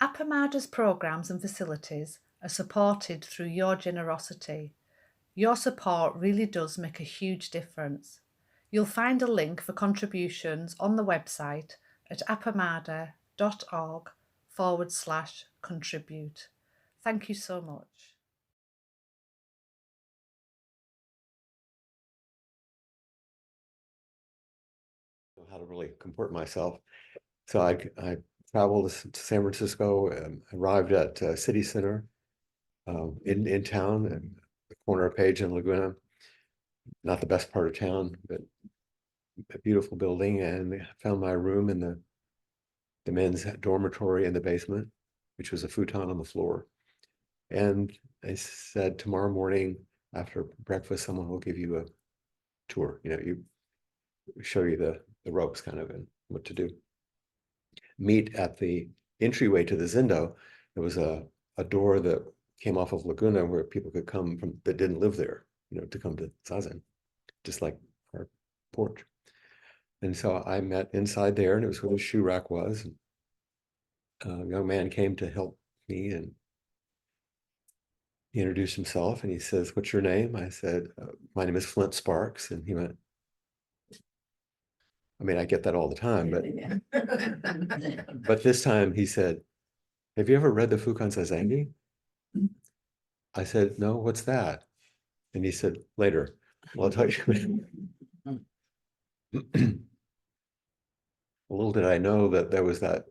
Appamada's programs and facilities are supported through your generosity. Your support really does make a huge difference. You'll find a link for contributions on the website at appamada.org/contribute. Thank you so much. How to really comport myself. So I traveled to San Francisco and arrived at City Center in town, and the corner of Page and Laguna. Not the best part of town, but a beautiful building, and found my room in the men's dormitory in the basement, which was a futon on the floor. And I said, tomorrow morning after breakfast, someone will give you a tour. You show you the ropes kind of and what to do. Meet at the entryway to the Zindo. There was a door that came off of Laguna where people could come from that didn't live there, to come to Zazen, just like our porch. And so I met inside there, and it was where the shoe rack was. And a young man came to help me, and he introduced himself, and he says, "What's your name?" I said, "My name is Flint Sparks." And he went, I mean, I get that all the time, but this time he said, "Have you ever read the Fukan Sazangi?" I said, "No, what's that?" And he said, "Later, well, I'll tell you." Little did I know that there was that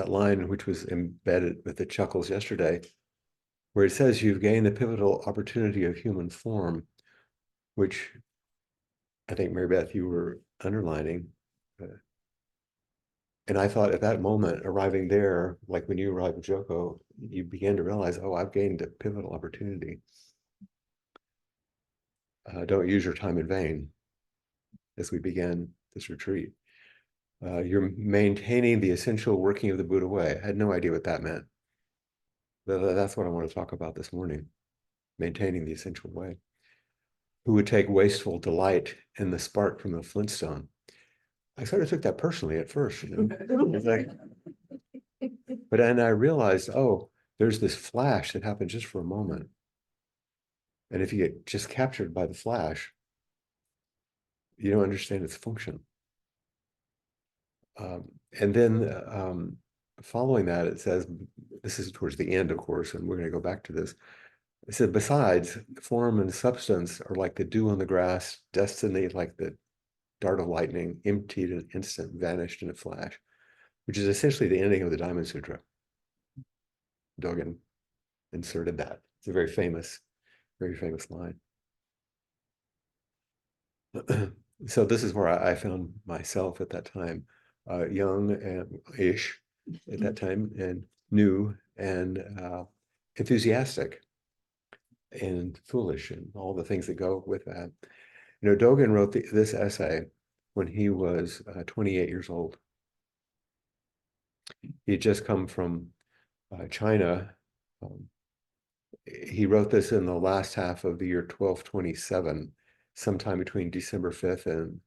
line which was embedded with the chuckles yesterday, where it says you've gained the pivotal opportunity of human form, which I think, Mary Beth, you were underlining. And I thought at that moment, arriving there, like when you arrived in Joko, you began to realize, oh, I've gained a pivotal opportunity. Don't use your time in vain as we began this retreat. You're maintaining the essential working of the Buddha way. I had no idea what that meant. But that's what I want to talk about this morning, maintaining the essential way. Who would take wasteful delight in the spark from the flintstone? I sort of took that personally at first. It's like, but then I realized, oh, there's this flash that happened just for a moment. And if you get just captured by the flash, you don't understand its function. And then following that, it says, this is towards the end, of course, and we're going to go back to this. It said, besides, form and substance are like the dew on the grass, destiny like the dart of lightning, emptied in an instant, vanished in a flash, which is essentially the ending of the Diamond Sutra. Dogen inserted that. It's a very famous line. So this is where I found myself at that time, young and ish at that time, and new and enthusiastic and foolish, and all the things that go with that. Dogen wrote this essay when he was 28 years old. He had just come from China. He wrote this in the last half of the year 1227, sometime between December 5th and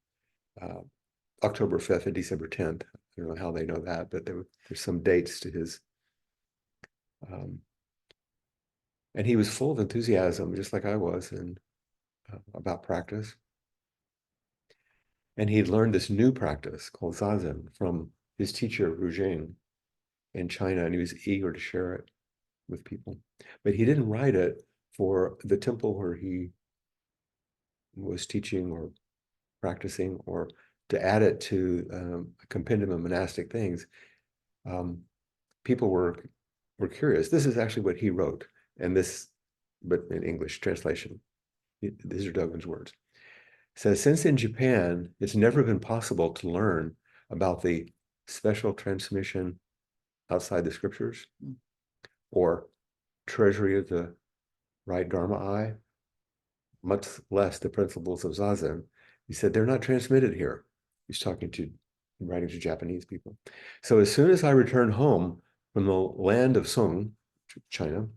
October 5th and December 10th. I don't know how they know that, but there's some dates to his. And he was full of enthusiasm, just like I was, and about practice. And he learned this new practice called Zazen from his teacher, Rujing, in China, and he was eager to share it with people. But he didn't write it for the temple where he was teaching or practicing, or to add it to a compendium of monastic things. People were curious. This is actually what he wrote, and this, but in English translation. These are Dogen's words. It says, since in Japan, it's never been possible to learn about the special transmission outside the scriptures, or treasury of the right Dharma eye, much less the principles of Zazen. He said, they're not transmitted here. He's writing to Japanese people. So as soon as I returned home from the land of Song, China,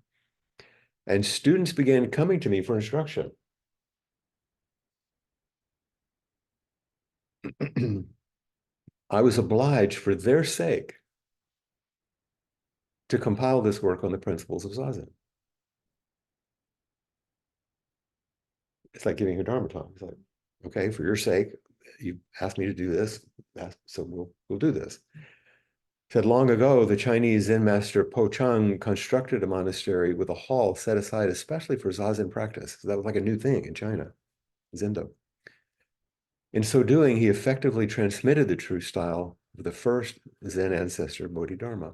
and students began coming to me for instruction, I was obliged for their sake to compile this work on the principles of Zazen. It's like giving a Dharma talk. It's like, okay, for your sake, you asked me to do this, so we'll do this. Said long ago, the Chinese Zen master Po Chang constructed a monastery with a hall set aside especially for Zazen practice. So that was like a new thing in China, Zendo. In so doing, he effectively transmitted the true style of the first Zen ancestor, Bodhidharma.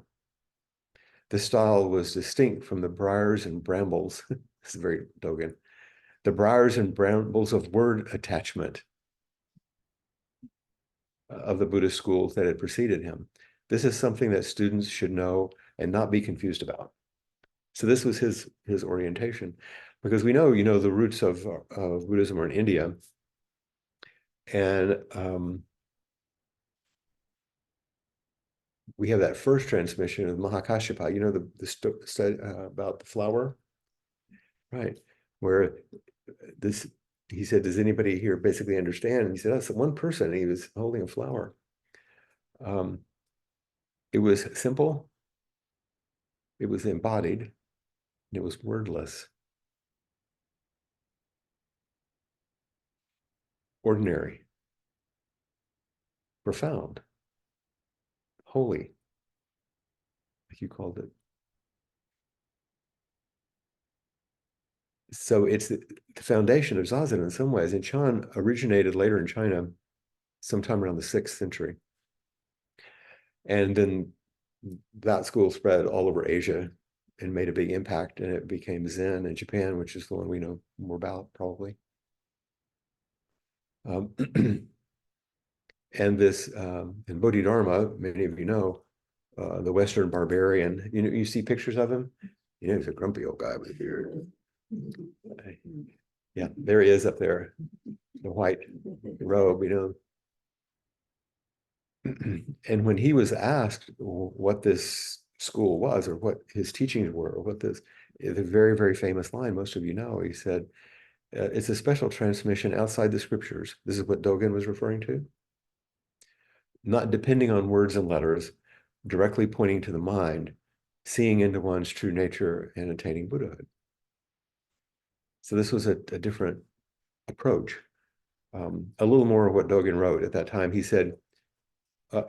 The style was distinct from the briars and brambles. This is very Dogen. The briars and brambles of word attachment of the Buddhist schools that had preceded him. This is something that students should know and not be confused about. So this was his orientation, because we know, the roots of Buddhism are in India, and we have that first transmission of Mahakashyapa. The study about the flower, right? Where this, he said, does anybody here basically understand? And he said, that's one person. And he was holding a flower. It was simple, it was embodied, and it was wordless, ordinary, profound, holy, like you called it. So it's the foundation of Zazen in some ways. And Chan originated later in China, sometime around the 6th century. And then that school spread all over Asia and made a big impact, and it became Zen in Japan, which is the one we know more about probably. And this, and Bodhidharma, many of you know, the Western barbarian, you see pictures of him? He's a grumpy old guy with a beard. Yeah, there he is up there, the white robe, And when he was asked what this school was, or what his teachings were, or what this, the very, very famous line, most of you know, he said, it's a special transmission outside the scriptures. This is what Dogen was referring to. Not depending on words and letters, directly pointing to the mind, seeing into one's true nature and attaining Buddhahood. So this was a different approach. A little more of what Dogen wrote at that time. He said,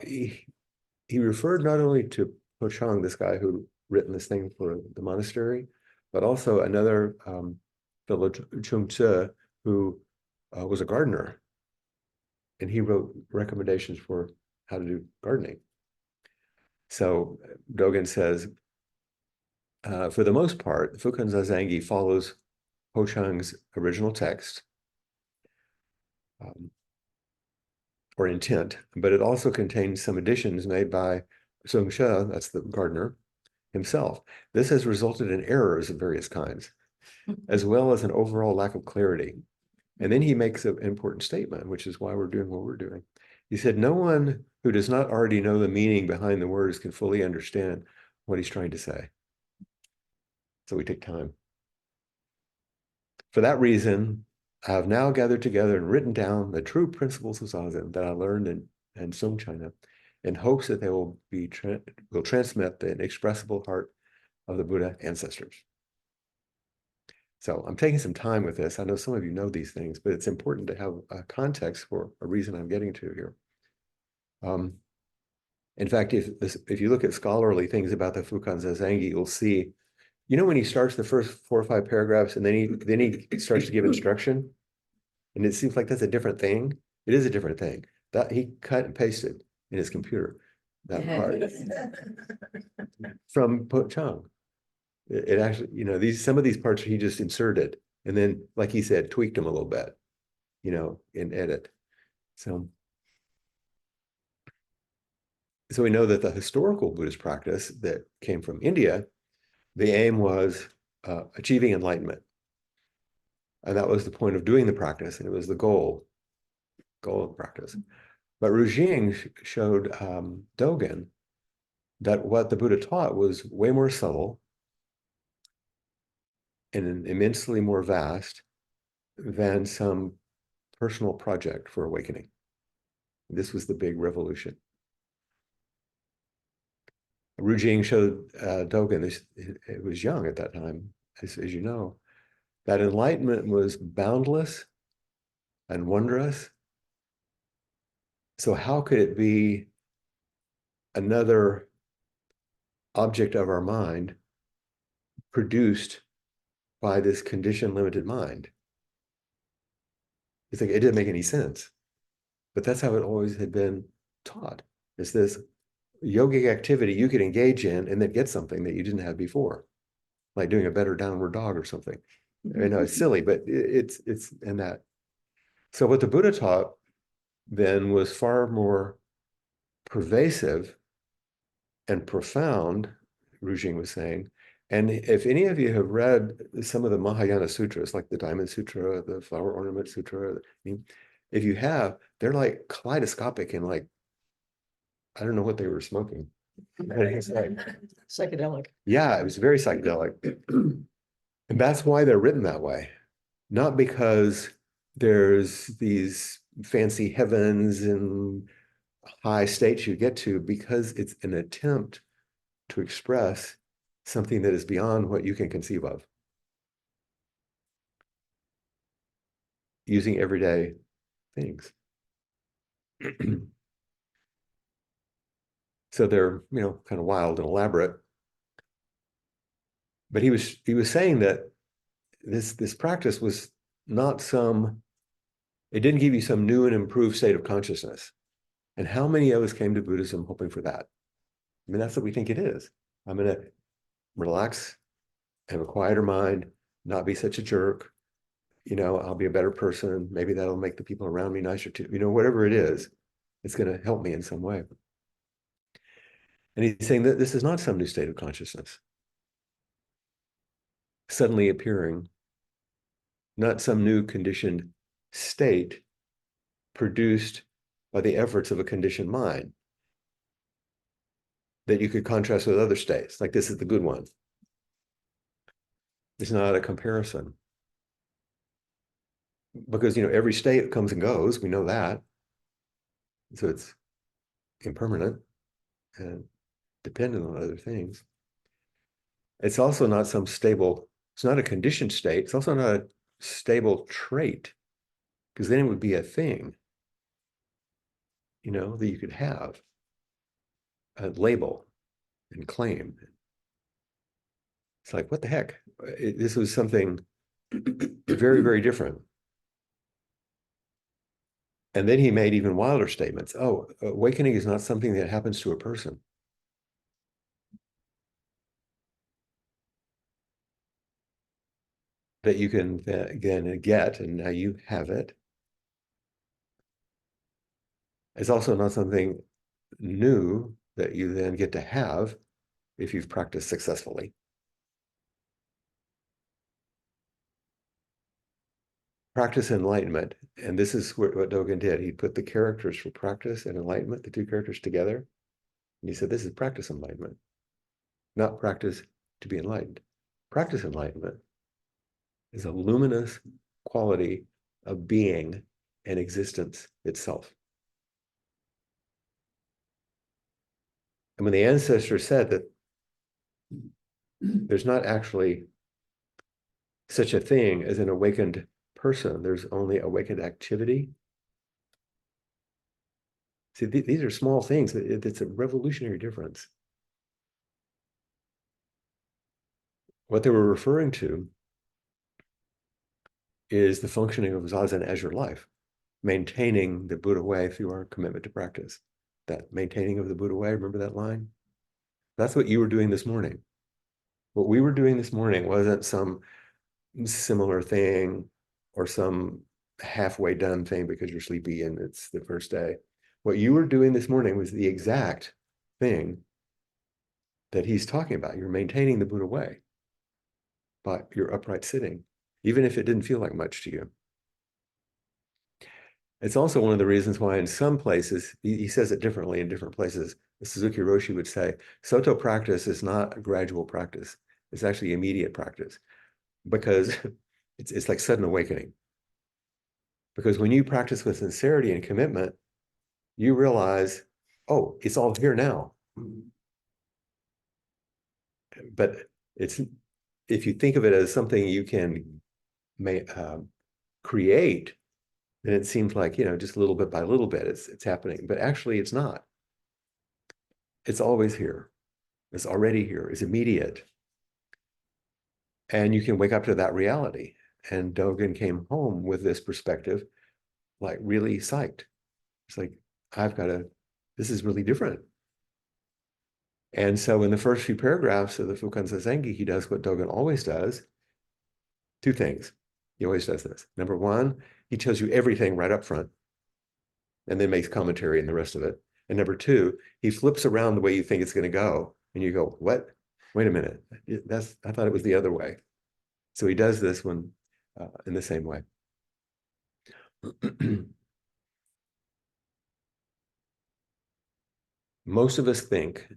he referred not only to Po Chang, this guy who written this thing for the monastery, but also another fellow, Chung Tse, who was a gardener. And he wrote recommendations for how to do gardening. So Dogen says, for the most part, Fukan Zazangi follows Po Chang's original text, or intent, but it also contains some additions made by Sung She, that's the gardener, himself. This has resulted in errors of various kinds, as well as an overall lack of clarity. And then he makes an important statement, which is why we're doing what we're doing. He said, no one who does not already know the meaning behind the words can fully understand what he's trying to say. So we take time. For that reason, I have now gathered together and written down the true principles of Zazen that I learned in Sung China, in hopes that they will transmit the inexpressible heart of the Buddha ancestors. So I'm taking some time with this. I know some of you know these things, but it's important to have a context for a reason I'm getting to here. In fact, if you look at scholarly things about the Fukan Zazangi, you'll see, when he starts the first 4 or 5 paragraphs, and then he starts to give instruction, and it seems like that's a different thing. It is a different thing. That he cut and pasted in his computer, that part from Po Chang. It actually, some of these parts he just inserted, and then, like he said, tweaked them a little bit, in edit. So we know that the historical Buddhist practice that came from India, the aim was achieving enlightenment. And that was the point of doing the practice, and it was the goal of practice. But Rujing showed Dogen that what the Buddha taught was way more subtle and immensely more vast than some personal project for awakening. This was the big revolution. Ru showed Dogen, it was young at that time, as you know, that enlightenment was boundless and wondrous. So how could it be another object of our mind produced by this condition limited mind? It's like it didn't make any sense. But that's how it always had been taught. It's this yogic activity you could engage in and then get something that you didn't have before, like doing a better downward dog or something. I know it's silly, but it's in that. So what the Buddha taught then was far more pervasive and profound, Rujing was saying. And if any of you have read some of the Mahayana sutras, like the Diamond Sutra, the Flower Ornament Sutra, if you have, they're like kaleidoscopic and like, I don't know what they were smoking. It's like, Psychedelic. yeah, it was very psychedelic. And that's why they're written that way. Not because there's these fancy heavens and high states you get to, because it's an attempt to express something that is beyond what you can conceive of using everyday things. So they're, kind of wild and elaborate. But he was saying that this practice was not it didn't give you some new and improved state of consciousness. And how many of us came to Buddhism hoping for that? I mean, that's what we think it is. I'm going to relax, have a quieter mind, not be such a jerk. I'll be a better person. Maybe that'll make the people around me nicer too. Whatever it is, it's going to help me in some way. And he's saying that this is not some new state of consciousness suddenly appearing, not some new conditioned state produced by the efforts of a conditioned mind that you could contrast with other states. Like this is the good one. It's not a comparison. Because, every state comes and goes. We know that. So it's impermanent and dependent on other things. It's also not it's not a conditioned state. It's also not a stable trait, because then it would be a thing, that you could have a label and claim. It's like, what the heck? This was something very, very different. And then he made even wilder statements. Oh, awakening is not something that happens to a person. That you can again get, and now you have it. It's also not something new that you then get to have if you've practiced successfully. Practice enlightenment, and this is what Dogen did. He put the characters for practice and enlightenment, the two characters together. And he said, this is practice enlightenment, not practice to be enlightened. Practice enlightenment is a luminous quality of being and existence itself. And when the ancestors said that there's not actually such a thing as an awakened person, there's only awakened activity. See, these are small things. It's a revolutionary difference. What they were referring to is the functioning of Zazen as your life, maintaining the Buddha way through our commitment to practice. That maintaining of the Buddha way, remember that line? That's what you were doing this morning. What we were doing this morning wasn't some similar thing or some halfway done thing because you're sleepy and it's the first day. What you were doing this morning was the exact thing that he's talking about. You're maintaining the Buddha way by your upright sitting, even if it didn't feel like much to you. It's also one of the reasons why in some places, he says it differently in different places. Suzuki Roshi would say, Soto practice is not a gradual practice. It's actually immediate practice, because it's like sudden awakening. Because when you practice with sincerity and commitment, you realize, oh, it's all here now. but it's, if you think of it as something you can create, then it seems like, just little bit by little bit, it's happening. But actually, it's not. It's always here. It's already here. It's immediate. And you can wake up to that reality. And Dogen came home with this perspective, like really psyched. It's like, this is really different. And so in the first few paragraphs of the Fukan Zazengi, he does what Dogen always does. Two things. He always does this. Number one, he tells you everything right up front and then makes commentary in the rest of it. And number two, he flips around the way you think it's going to go. And you go, what? Wait a minute. I thought it was the other way. So he does this one in the same way. Most of us think,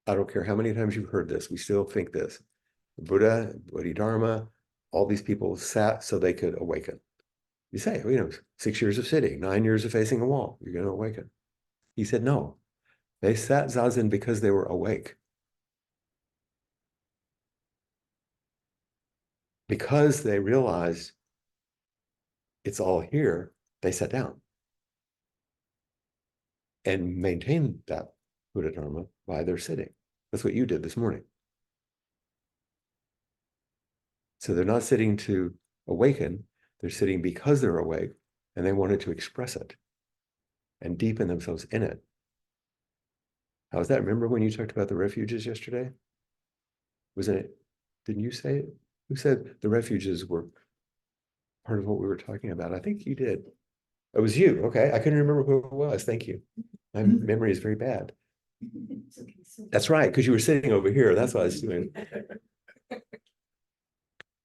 I don't care how many times you've heard this, we still think this. Buddha, Bodhidharma, all these people sat so they could awaken. You say, 6 years of sitting, 9 years of facing a wall, you're going to awaken. He said, no, they sat zazen because they were awake. Because they realized it's all here, they sat down and maintained that Buddha Dharma by their sitting. That's what you did this morning. So they're not sitting to awaken, they're sitting because they're awake and they wanted to express it and deepen themselves in it. How was that? Remember when you talked about the refuges yesterday? Wasn't it? Didn't you say it? Who said the refuges were part of what we were talking about? I think you did. It was you. Okay. I couldn't remember who it was. Thank you. My memory is very bad. That's right, because you were sitting over here. That's what I was doing.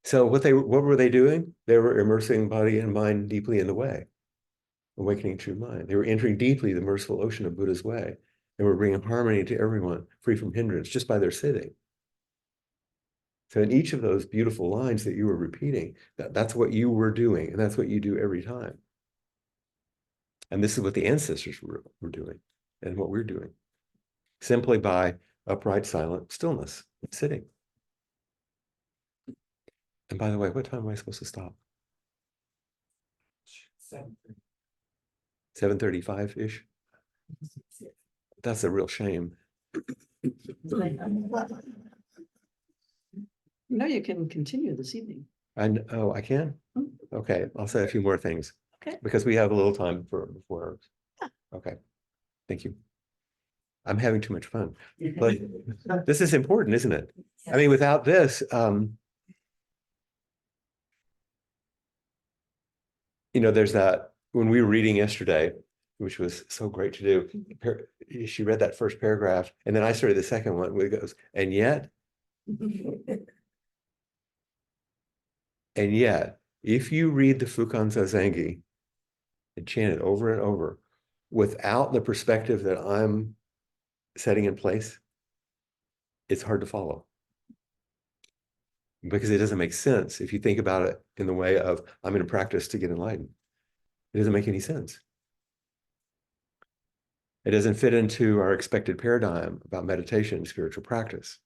So what were they doing? They were immersing body and mind deeply in the way, awakening true mind. They were entering deeply the merciful ocean of Buddha's way. They were bringing harmony to everyone, free from hindrance, just by their sitting. So in each of those beautiful lines that you were repeating, that's what you were doing, and that's what you do every time. And this is what the ancestors were doing, and what we're doing, simply by upright, silent stillness, sitting. And by the way, what time am I supposed to stop? 7:35-ish? That's a real shame. You can continue this evening. Oh, I can? Okay, I'll say a few more things. Okay. Because we have a little time before. Yeah. Okay, thank you. I'm having too much fun. But this is important, isn't it? I mean, without this, there's that, when we were reading yesterday, which was so great to do, she read that first paragraph, and then I started the second one, where it goes, and yet, if you read the Fukan Zazengi and chant it over and over, without the perspective that I'm setting in place, it's hard to follow. Because it doesn't make sense if you think about it in the way of, I'm going to practice to get enlightened. It doesn't make any sense. It doesn't fit into our expected paradigm about meditation and spiritual practice.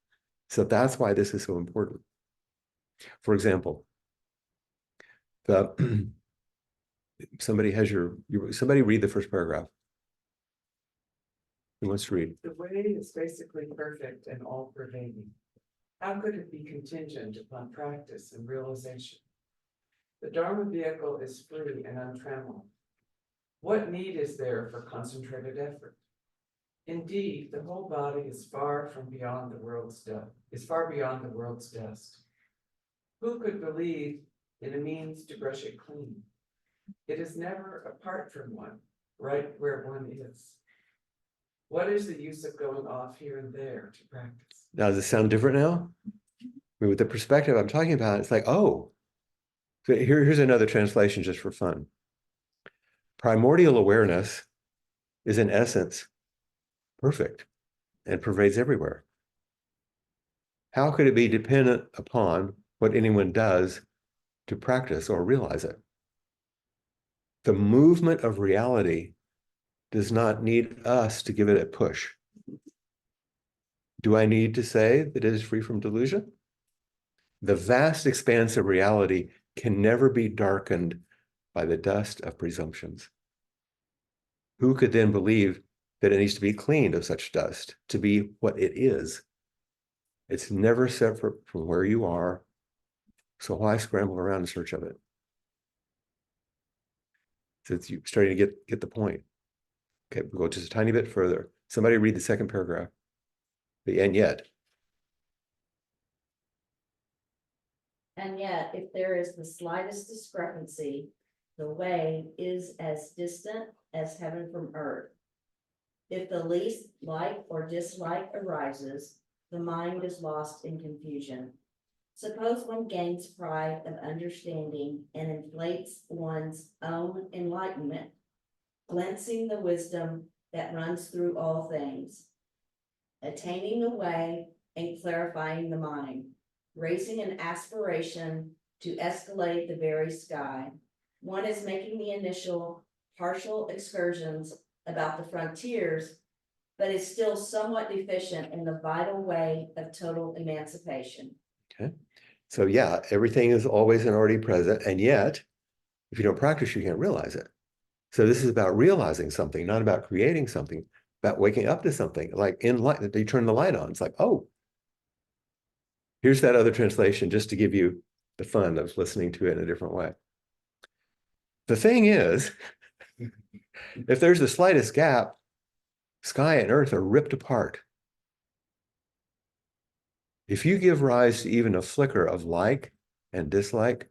So that's why this is so important. For example, somebody read the first paragraph. Who wants to read? The way is basically perfect and all-pervading. How could it be contingent upon practice and realization? The Dharma vehicle is free and untrammeled. What need is there for concentrated effort? Indeed, the whole body is far beyond the world's dust. Who could believe in a means to brush it clean? It is never apart from one, right where one is. What is the use of going off here and there to practice? Now, does it sound different now? I mean, with the perspective I'm talking about, it's like, oh, so here's another translation just for fun. Primordial awareness is in essence perfect and pervades everywhere. How could it be dependent upon what anyone does to practice or realize it? The movement of reality does not need us to give it a push. Do I need to say that it is free from delusion? The vast expanse of reality can never be darkened by the dust of presumptions. Who could then believe that it needs to be cleaned of such dust to be what it is? It's never separate from where you are. So why scramble around in search of it? So it's you starting to get the point. Okay, we'll go just a tiny bit further. Somebody read the second paragraph. And yet. And yet, if there is the slightest discrepancy, the way is as distant as heaven from earth. If the least like or dislike arises, the mind is lost in confusion. Suppose one gains pride of understanding and inflates one's own enlightenment, glimpsing the wisdom that runs through all things, attaining the way and clarifying the mind, raising an aspiration to escalate the very sky. One is making the initial partial excursions about the frontiers, but is still somewhat deficient in the vital way of total emancipation. Okay. So yeah, everything is always and already present. And yet, if you don't practice, you can't realize it. So this is about realizing something, not about creating something, about waking up to something. Like in light, you turn the light on. It's like, oh, here's that other translation just to give you the fun of listening to it in a different way. The thing is, if there's the slightest gap, sky and earth are ripped apart. If you give rise to even a flicker of like and dislike,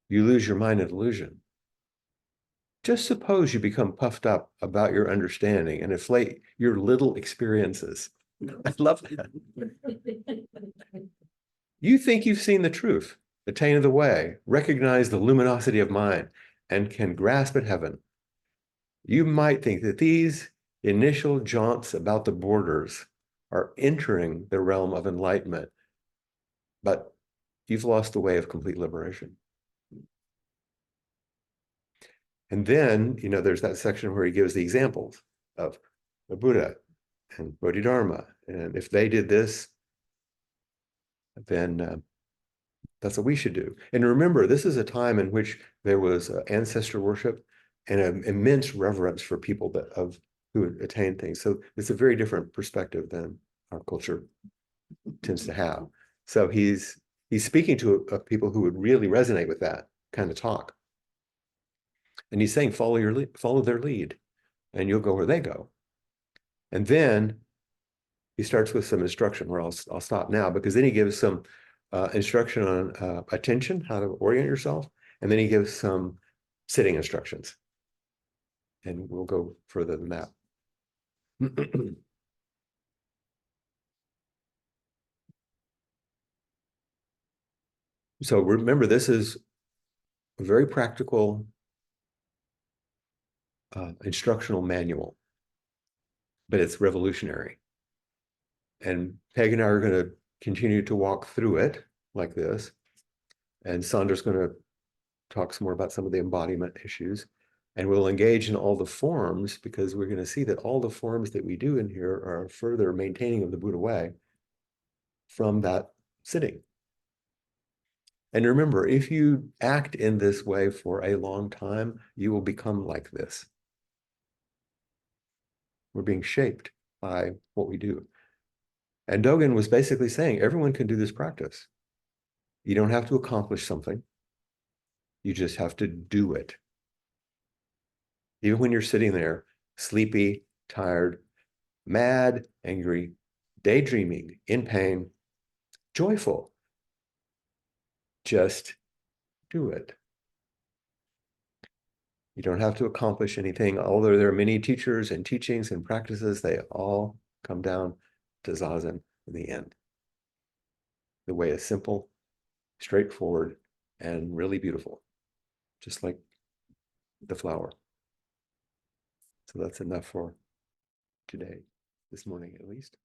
you lose your mind in illusion. Just suppose you become puffed up about your understanding and inflate your little experiences. I love that. You think you've seen the truth, attained the way, recognize the luminosity of mind, and can grasp at heaven. You might think that these initial jaunts about the borders are entering the realm of enlightenment, but you've lost the way of complete liberation. And then, there's that section where he gives the examples of the Buddha and Bodhidharma. And if they did this, then that's what we should do. And remember, this is a time in which there was ancestor worship and an immense reverence for people who had attained things. So it's a very different perspective than our culture tends to have. So he's speaking to people who would really resonate with that kind of talk. And he's saying, follow their lead, and you'll go where they go. And then he starts with some instruction where I'll stop now, because then he gives some instruction on attention, how to orient yourself. And then he gives some sitting instructions. And we'll go further than that. So remember, this is a very practical instructional manual, but it's revolutionary. And Peg and I are going to continue to walk through it like this. And Sandra's going to talk some more about some of the embodiment issues. And we'll engage in all the forms, because we're going to see that all the forms that we do in here are further maintaining of the Buddha way from that sitting. And remember, if you act in this way for a long time, you will become like this. We're being shaped by what we do. And Dogen was basically saying, everyone can do this practice. You don't have to accomplish something. You just have to do it. Even when you're sitting there, sleepy, tired, mad, angry, daydreaming, in pain, joyful, just do it. You don't have to accomplish anything. Although there are many teachers and teachings and practices, they all come down to Zazen in the end. The way is simple, straightforward, and really beautiful, just like the flower. So that's enough for today, this morning at least.